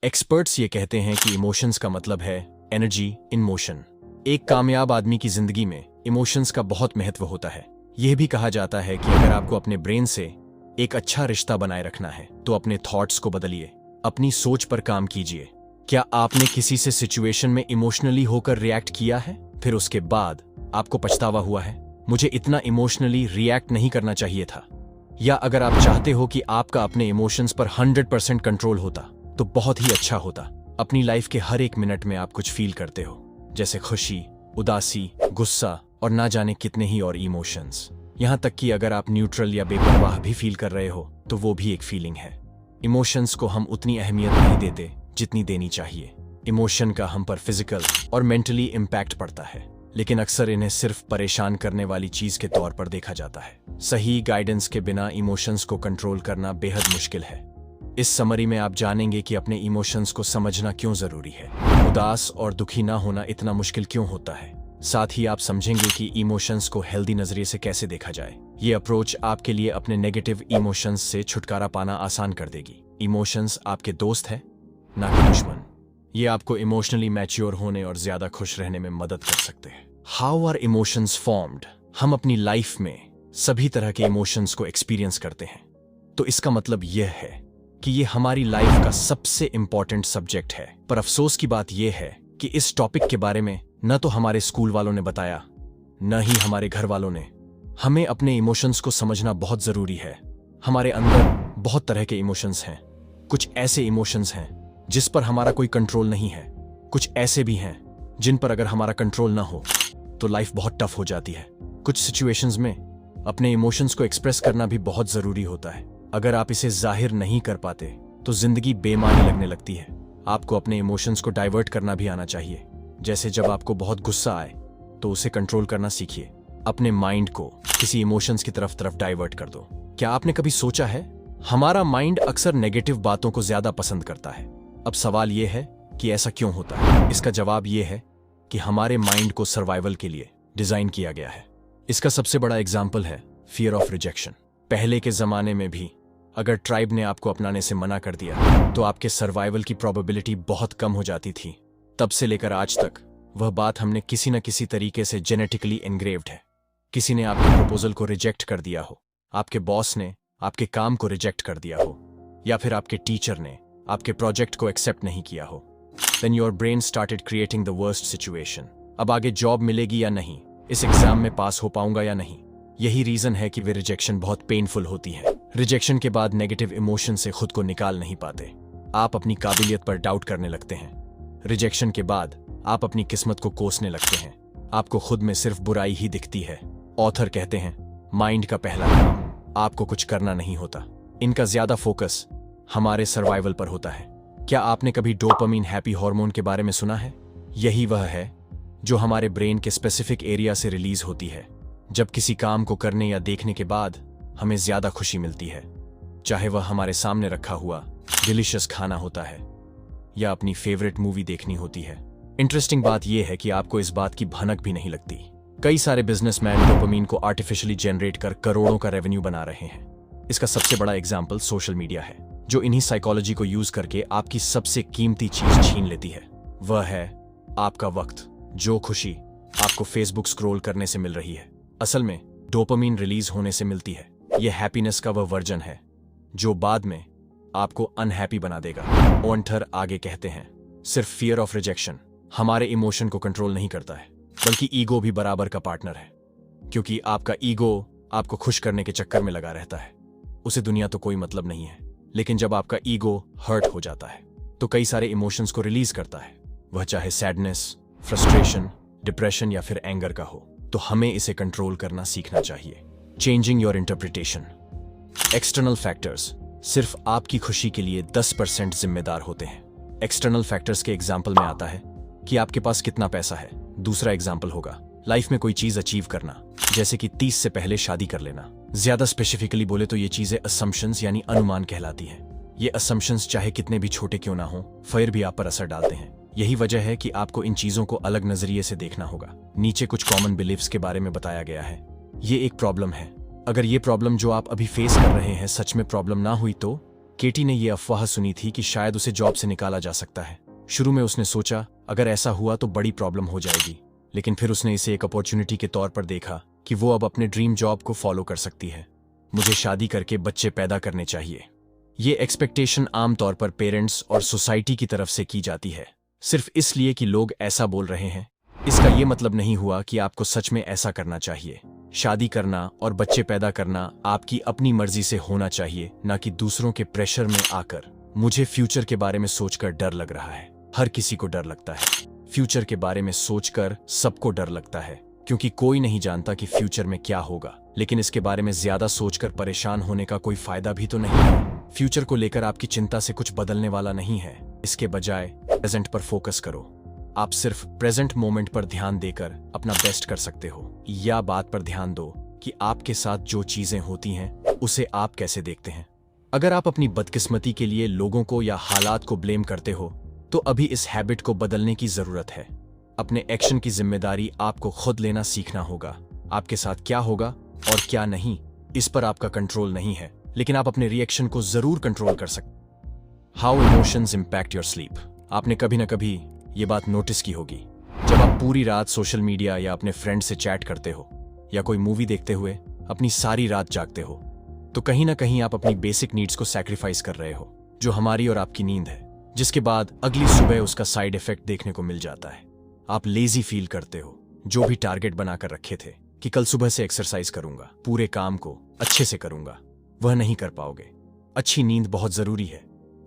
Experts ये कहते हैं कि इमोशंस का मतलब है एनर्जी इन मोशन। एक कामयाब आदमी की जिंदगी में इमोशंस का बहुत महत्व होता है। यह भी कहा जाता है कि अगर आपको अपने ब्रेन से एक अच्छा रिश्ता बनाए रखना है तो अपने थॉट्स को बदलिए, अपनी सोच पर काम कीजिए। क्या आपने किसी से सिचुएशन में इमोशनली होकर रिएक्ट किया है, फिर उसके बाद आपको पछतावा हुआ है, मुझे इतना इमोशनली रिएक्ट नहीं करना चाहिए था? या अगर आप चाहते हो कि आपका अपने इमोशंस पर 100% कंट्रोल होता तो बहुत ही अच्छा होता। अपनी लाइफ के हर एक मिनट में आप कुछ फील करते हो, जैसे खुशी, उदासी, गुस्सा और ना जाने कितने ही और इमोशंस। यहां तक कि अगर आप न्यूट्रल या बेपरवाह भी फील कर रहे हो तो वो भी एक फीलिंग है। इमोशंस को हम उतनी अहमियत नहीं देते जितनी देनी चाहिए। इमोशन का हम पर फिजिकल और मेंटली इम्पैक्ट पड़ता है, लेकिन अक्सर इन्हें सिर्फ परेशान करने वाली चीज के तौर पर देखा जाता है। सही गाइडेंस के बिना इमोशंस को कंट्रोल करना बेहद मुश्किल है। इस समरी में आप जानेंगे कि अपने इमोशंस को समझना क्यों जरूरी है, उदास और दुखी ना होना इतना मुश्किल क्यों होता है। साथ ही आप समझेंगे कि इमोशंस को हेल्दी नजरिए से कैसे देखा जाए। ये अप्रोच आपके लिए अपने नेगेटिव इमोशंस से छुटकारा पाना आसान कर देगी। इमोशंस आपके दोस्त है, ना कि दुश्मन। ये आपको इमोशनली मैच्योर होने और ज्यादा खुश रहने में मदद कर सकते हैं। How are emotions formed? हम अपनी लाइफ में सभी तरह के इमोशंस को एक्सपीरियंस करते हैं, तो इसका मतलब यह है कि ये हमारी लाइफ का सबसे इंपॉर्टेंट सब्जेक्ट है। पर अफसोस की बात यह है कि इस टॉपिक के बारे में न तो हमारे स्कूल वालों ने बताया, न ही हमारे घर वालों ने। हमें अपने इमोशंस को समझना बहुत जरूरी है। हमारे अंदर बहुत तरह के इमोशंस हैं। कुछ ऐसे इमोशंस हैं जिस पर हमारा कोई कंट्रोल नहीं है, कुछ ऐसे भी हैं जिन पर अगर हमारा कंट्रोल ना हो तो लाइफ बहुत टफ हो जाती है। कुछ सिचुएशंस में अपने इमोशंस को एक्सप्रेस करना भी बहुत जरूरी होता है। अगर आप इसे जाहिर नहीं कर पाते तो जिंदगी बेमानी लगने लगती है। आपको अपने इमोशंस को डाइवर्ट करना भी आना चाहिए। जैसे जब आपको बहुत गुस्सा आए तो उसे कंट्रोल करना सीखिए। अपने माइंड को किसी इमोशंस की तरफ डाइवर्ट कर दो। क्या आपने कभी सोचा है, हमारा माइंड अक्सर नेगेटिव बातों को ज्यादा पसंद करता है। अब सवाल यह है कि ऐसा क्यों होता है? इसका जवाब यह है कि हमारे माइंड को सर्वाइवल के लिए डिजाइन किया गया है। इसका सबसे बड़ा एग्जाम्पल है फियर ऑफ रिजेक्शन। पहले के जमाने में भी अगर ट्राइब ने आपको अपनाने से मना कर दिया तो आपके सर्वाइवल की प्रोबेबिलिटी बहुत कम हो जाती थी। तब से लेकर आज तक वह बात हमने किसी न किसी तरीके से जेनेटिकली एनग्रेव्ड है। किसी ने आपके प्रपोजल को रिजेक्ट कर दिया हो, आपके बॉस ने आपके काम को रिजेक्ट कर दिया हो, या फिर आपके टीचर ने आपके प्रोजेक्ट को एक्सेप्ट नहीं किया हो। Then your brain started creating the worst situation. अब आगे जॉब मिलेगी या नहीं, इस एग्जाम में पास हो पाऊंगा या नहीं। यही रीजन है कि वे रिजेक्शन बहुत पेनफुल होती है। रिजेक्शन के बाद नेगेटिव इमोशन से खुद को निकाल नहीं पाते। आप अपनी काबिलियत पर डाउट करने लगते हैं। रिजेक्शन के बाद आप अपनी किस्मत को कोसने लगते हैं। आपको खुद में सिर्फ बुराई ही दिखती है। ऑथर कहते हैं, माइंड का पहला काम आपको कुछ करना नहीं होता। इनका ज्यादा फोकस हमारे सर्वाइवल पर होता है। क्या आपने कभी डोपामीन हैप्पी हार्मोन के बारे में सुना है? यही वह है जो हमारे ब्रेन के स्पेसिफिक एरिया से रिलीज होती है जब किसी काम को करने या देखने के बाद हमें ज्यादा खुशी मिलती है, चाहे वह हमारे सामने रखा हुआ डिलीशियस खाना होता है या अपनी फेवरेट मूवी देखनी होती है। इंटरेस्टिंग बात यह है कि आपको इस बात की भनक भी नहीं लगती। कई सारे बिजनेसमैन डोपामीन को आर्टिफिशियली जनरेट कर करोड़ों का रेवेन्यू बना रहे हैं। इसका सबसे बड़ा एग्जाम्पल सोशल मीडिया है, जो इन्हीं साइकोलॉजी को यूज करके आपकी सबसे कीमती चीज छीन लेती है। वह है आपका वक्त। जो खुशी आपको फेसबुक स्क्रॉल करने से मिल रही है, असल में डोपामीन रिलीज होने से मिलती है। यह हैप्पीनेस का वह वर्जन है जो बाद में आपको अनहैप्पी बना देगा। ऑथर आगे कहते हैं, सिर्फ फियर ऑफ रिजेक्शन हमारे इमोशन को कंट्रोल नहीं करता है, बल्कि ईगो भी बराबर का पार्टनर है। क्योंकि आपका ईगो आपको खुश करने के चक्कर में लगा रहता है। उसे दुनिया तो कोई मतलब नहीं है, लेकिन जब आपका ईगो हर्ट हो जाता है तो कई सारे इमोशंस को रिलीज करता है, वह चाहे सैडनेस, फ्रस्ट्रेशन, डिप्रेशन या फिर एंगर का हो। तो हमें इसे कंट्रोल करना सीखना चाहिए। Changing your interpretation. External factors सिर्फ आपकी खुशी के लिए 10% जिम्मेदार होते हैं। एक्सटर्नल फैक्टर्स के एग्जाम्पल में आता है कि आपके पास कितना पैसा है। दूसरा एग्जाम्पल होगा लाइफ में कोई चीज अचीव करना, जैसे कि 30 से पहले शादी कर लेना। ज्यादा स्पेसिफिकली बोले तो ये चीजें असम्पशंस यानी अनुमान कहलाती हैं। ये असम्पशंस चाहे कितने भी छोटे क्यों ना हो, फिर भी आप पर असर डालते हैं। यही वजह है कि आपको इन चीजों को अलग नजरिए से देखना होगा। नीचे कुछ कॉमन बिलीफ्स के बारे में बताया गया है। ये एक प्रॉब्लम है। अगर ये प्रॉब्लम जो आप अभी फेस कर रहे हैं सच में प्रॉब्लम ना हुई तो केटी ने यह अफवाह सुनी थी कि शायद उसे जॉब से निकाला जा सकता है। शुरू में उसने सोचा अगर ऐसा हुआ तो बड़ी प्रॉब्लम हो जाएगी, लेकिन फिर उसने इसे एक अपॉर्चुनिटी के तौर पर देखा कि वो अब अपने ड्रीम जॉब को फॉलो कर सकती है। मुझे शादी करके बच्चे पैदा करने चाहिए। ये एक्सपेक्टेशन आमतौर पर पेरेंट्स और सोसाइटी की तरफ से की जाती है, सिर्फ इसलिए कि लोग ऐसा बोल रहे हैं। इसका ये मतलब नहीं हुआ कि आपको सच में ऐसा करना चाहिए। शादी करना और बच्चे पैदा करना आपकी अपनी मर्जी से होना चाहिए, ना कि दूसरों के प्रेशर में आकर। मुझे फ्यूचर के बारे में सोचकर डर लग रहा है। हर किसी को डर लगता है। फ्यूचर के बारे में सोचकर सबको डर लगता है, क्योंकि कोई नहीं जानता कि फ्यूचर में क्या होगा। लेकिन इसके बारे में ज्यादा सोचकर परेशान होने का कोई फायदा भी तो नहीं है। फ्यूचर को लेकर आपकी चिंता से कुछ बदलने वाला नहीं है। इसके बजाय प्रेजेंट पर फोकस करो। आप सिर्फ प्रेजेंट मोमेंट पर ध्यान देकर अपना बेस्ट कर सकते हो। या बात पर ध्यान दो कि आपके साथ जो चीजें होती हैं उसे आप कैसे देखते हैं। अगर आप अपनी बदकिस्मती के लिए लोगों को या हालात को ब्लेम करते हो तो अभी इस हैबिट को बदलने की जरूरत है। अपने एक्शन की जिम्मेदारी आपको खुद लेना सीखना होगा। आपके साथ क्या होगा और क्या नहीं, इस पर आपका कंट्रोल नहीं है, लेकिन आप अपने रिएक्शन को जरूर कंट्रोल कर सकते। How emotions impact your sleep. आपने कभी ना कभी ये बात नोटिस की होगी। जब आप पूरी रात सोशल मीडिया या अपने फ्रेंड से चैट करते हो या कोई मूवी देखते हुए अपनी सारी रात जागते हो, तो कहीं ना कहीं आप अपनी बेसिक नीड्स को सैक्रिफाइस कर रहे हो, जो हमारी और आपकी नींद है, जिसके बाद अगली सुबह उसका साइड इफेक्ट देखने को मिल जाता है। आप लेजी फील करते हो। जो भी टारगेट बनाकर रखे थे कि कल सुबह से एक्सरसाइज करूंगा, पूरे काम को अच्छे से करूंगा, वह नहीं कर पाओगे। अच्छी नींद बहुत जरूरी है।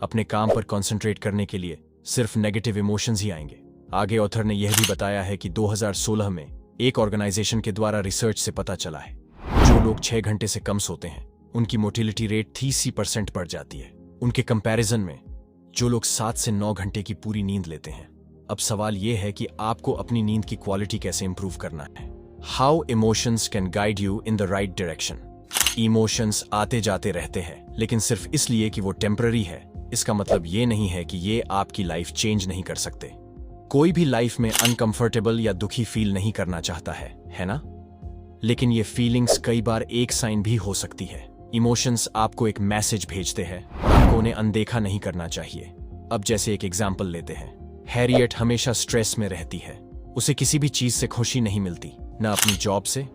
अपने काम पर कंसंट्रेट करने के लिए सिर्फ नेगेटिव इमोशंस ही आएंगे। आगे ऑथर ने यह भी बताया है कि 2016 में एक ऑर्गेनाइजेशन के द्वारा रिसर्च से पता चला है जो लोग 6 घंटे से कम सोते हैं उनकी मोटिलिटी रेट 30% बढ़ जाती है, उनके कंपैरिजन में जो लोग 7 से 9 घंटे की पूरी नींद लेते हैं। अब सवाल यह है कि आपको अपनी नींद की क्वालिटी कैसे इंप्रूव करना है। How emotions can guide you in the right direction. Emotions आते जाते रहते हैं, लेकिन सिर्फ इसलिए कि वो टेम्पररी है, इसका मतलब ये नहीं है कि ये आपकी लाइफ चेंज नहीं कर सकते। कोई भी लाइफ में अनकंफर्टेबल या दुखी फील नहीं करना चाहता है ना? लेकिन ये फीलिंग्स कई बार एक साइन भी हो सकती है। इमोशंस आपको एक मैसेज भेजते हैं और आपको उन्हें अनदेखा नहीं करना चाहिए। अब जैसे एक एग्जाम्पल लेते हैं। हैरियट हमेशा स्ट्रेस में रहती है। उसे किसी भी चीज से खुशी नहीं मिलती, ना अपनी जॉब से,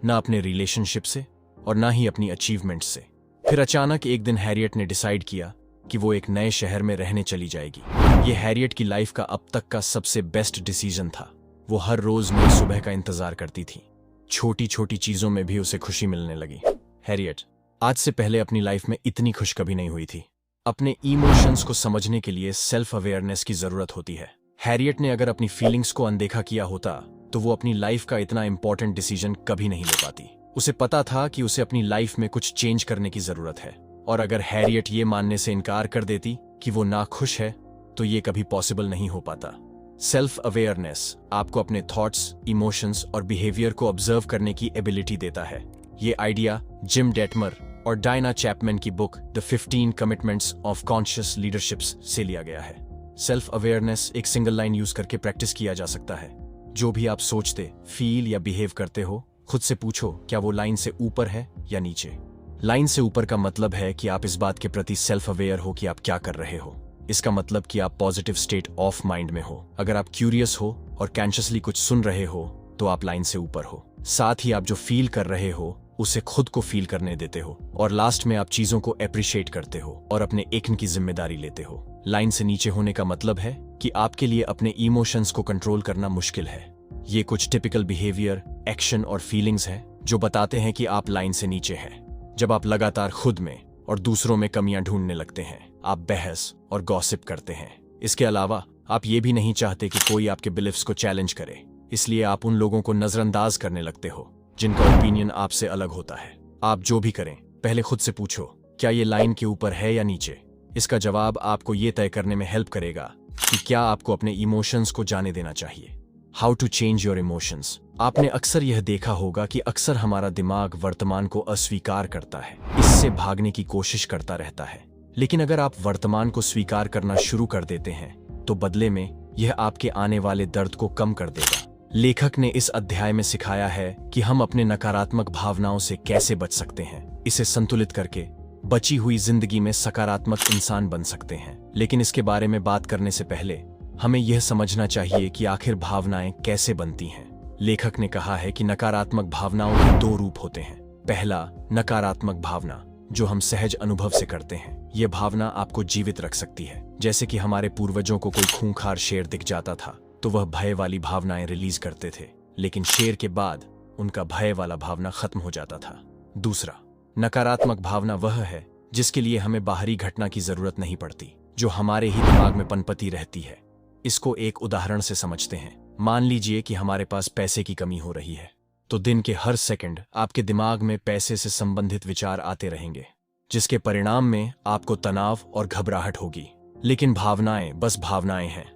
ना अपने रिलेशनशिप से, और ना ही अपनी अचीवमेंट से। फिर अचानक एक दिन हैरियट ने डिसाइड किया कि वो एक नए शहर में रहने चली जाएगी। ये हैरियट की लाइफ का अब तक का सबसे बेस्ट डिसीजन था। वो हर रोज नई सुबह का इंतजार करती थी। छोटी छोटी चीजों में भी उसे खुशी मिलने लगी। हैरियट आज से पहले अपनी लाइफ में इतनी खुश कभी नहीं हुई थी। अपने इमोशंस को समझने के लिए सेल्फ अवेयरनेस की जरूरत होती है। हैरियट ने अगर अपनी फीलिंग्स को अनदेखा किया होता तो वो अपनी लाइफ का इतना इंपॉर्टेंट डिसीजन कभी नहीं ले पाती। उसे पता था कि उसे अपनी लाइफ में कुछ चेंज करने की जरूरत है, और अगर हैरियट ये मानने से इनकार कर देती कि वो ना खुश है तो ये कभी पॉसिबल नहीं हो पाता। सेल्फ अवेयरनेस आपको अपने थॉट्स, इमोशंस और बिहेवियर को ऑब्जर्व करने की एबिलिटी देता है। ये आइडिया जिम डेटमर और डायना चैपमैन की book the 15 commitments of conscious leaderships से लिया गया है। सेल्फ अवेयरनेस एक सिंगल लाइन यूज करके प्रैक्टिस किया जा सकता है। जो भी आप सोचते, फील या बिहेव करते हो, खुद से पूछो क्या वो लाइन से ऊपर है या नीचे। लाइन से ऊपर का मतलब है कि आप इस बात के प्रति सेल्फ अवेयर हो कि आप क्या कर रहे हो। इसका मतलब कि आप पॉजिटिव स्टेट ऑफ माइंड में हो। अगर आप क्यूरियस हो और कॉन्शियसली कुछ सुन रहे हो तो आप लाइन से ऊपर हो। साथ ही आप जो फील कर रहे हो उसे खुद को फील करने देते हो, और लास्ट में आप चीजों को एप्रिशिएट करते हो और अपने एक्शन की जिम्मेदारी लेते हो। लाइन से नीचे होने का मतलब है कि आपके लिए अपने इमोशंस को कंट्रोल करना मुश्किल है। ये कुछ टिपिकल बिहेवियर, एक्शन और फीलिंग्स हैं जो बताते हैं कि आप लाइन से नीचे हैं। जब आप लगातार खुद में और दूसरों में कमियां ढूंढने लगते हैं, आप बहस और गॉसिप करते हैं। इसके अलावा आप ये भी नहीं चाहते कि कोई आपके बिलीफ्स को चैलेंज करे, इसलिए आप उन लोगों को नजरअंदाज करने लगते हो जिनका ओपिनियन आपसे अलग होता है। आप जो भी करें, पहले खुद से पूछो क्या ये लाइन के ऊपर है या नीचे। इसका जवाब आपको ये तय करने में हेल्प करेगा कि क्या आपको अपने इमोशंस को जाने देना चाहिए। How to change your emotions. आपने अक्सर यह देखा होगा कि अक्सर हमारा दिमाग वर्तमान को अस्वीकार करता है, इससे भागने की कोशिश करता रहता है। लेकिन अगर आप वर्तमान को स्वीकार करना शुरू कर देते हैं तो बदले में यह आपके आने वाले दर्द को कम कर देगा। लेखक ने इस अध्याय में सिखाया है कि हम अपने नकारात्मक भावनाओं से कैसे बच सकते हैं। इसे संतुलित करके बची हुई जिंदगी में सकारात्मक इंसान बन सकते हैं। लेकिन इसके बारे में बात करने से पहले हमें यह समझना चाहिए कि आखिर भावनाएं कैसे बनती हैं। लेखक ने कहा है कि नकारात्मक भावनाओं के दो रूप होते हैं। पहला, नकारात्मक भावना जो हम सहज अनुभव से करते हैं। यह भावना आपको जीवित रख सकती है। जैसे कि हमारे पूर्वजों को कोई खूंखार शेर दिख जाता था तो वह भय वाली भावनाएं रिलीज करते थे, लेकिन शेर के बाद उनका भय वाला भावना खत्म हो जाता था। दूसरा, नकारात्मक भावना वह है जिसके लिए हमें बाहरी घटना की जरूरत नहीं पड़ती, जो हमारे ही दिमाग में पनपती रहती है। इसको एक उदाहरण से समझते हैं। मान लीजिए कि हमारे पास पैसे की कमी हो रही है, तो दिन के हर सेकंड आपके दिमाग में पैसे से संबंधित विचार आते रहेंगे, जिसके परिणाम में आपको तनाव और घबराहट होगी। लेकिन भावनाएं बस भावनाएं हैं।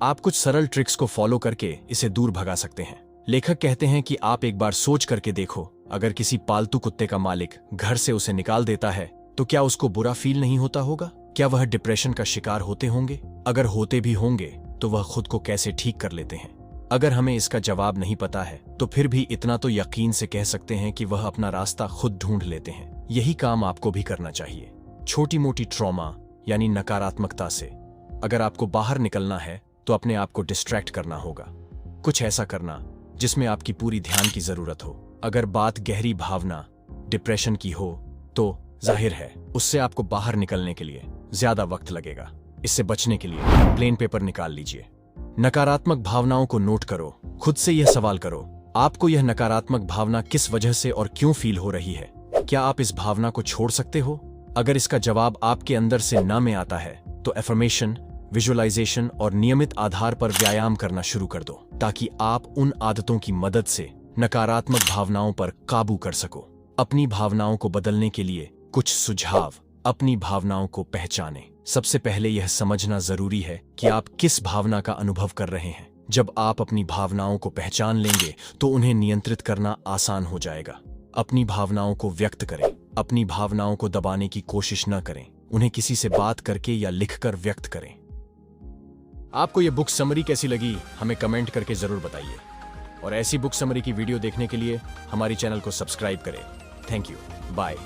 आप कुछ सरल ट्रिक्स को फॉलो करके इसे दूर भगा सकते हैं। लेखक कहते हैं कि आप एक बार सोच करके देखो, अगर किसी पालतू कुत्ते का मालिक घर से उसे निकाल देता है तो क्या उसको बुरा फील नहीं होता होगा? क्या वह डिप्रेशन का शिकार होते होंगे? अगर होते भी होंगे तो वह खुद को कैसे ठीक कर लेते हैं? अगर हमें इसका जवाब नहीं पता है तो फिर भी इतना तो यकीन से कह सकते हैं कि वह अपना रास्ता खुद ढूंढ लेते हैं। यही काम आपको भी करना चाहिए। छोटी मोटी ट्रॉमा यानी नकारात्मकता से अगर आपको बाहर निकलना है तो अपने आप को डिस्ट्रैक्ट करना होगा। कुछ ऐसा करना जिसमें आपकी पूरी ध्यान की जरूरत हो। अगर बात गहरी भावना डिप्रेशन की हो तो जाहिर है उससे आपको बाहर निकलने के लिए ज्यादा वक्त लगेगा। इससे बचने के लिए प्लेन पेपर निकाल लीजिए। नकारात्मक भावनाओं को नोट करो। खुद से यह सवाल करो, आपको यह नकारात्मक भावना किस वजह से और क्यों फील हो रही है? क्या आप इस भावना को छोड़ सकते हो? अगर इसका जवाब आपके अंदर से ना में आता है तो एफर्मेशन, विजुअलाइजेशन और नियमित आधार पर व्यायाम करना शुरू कर दो, ताकि आप उन आदतों की मदद से नकारात्मक भावनाओं पर काबू कर सको। अपनी भावनाओं को बदलने के लिए कुछ सुझाव। अपनी भावनाओं को पहचानें। सबसे पहले यह समझना जरूरी है कि आप किस भावना का अनुभव कर रहे हैं। जब आप अपनी भावनाओं को पहचान लेंगे तो उन्हें नियंत्रित करना आसान हो जाएगा। अपनी भावनाओं को व्यक्त करें। अपनी भावनाओं को दबाने की कोशिश न करें। उन्हें किसी से बात करके या लिखकर व्यक्त करें। आपको यह बुक समरी कैसी लगी हमें कमेंट करके जरूर बताइए, और ऐसी बुक समरी की वीडियो देखने के लिए हमारी चैनल को सब्सक्राइब करें। Thank you. बाय।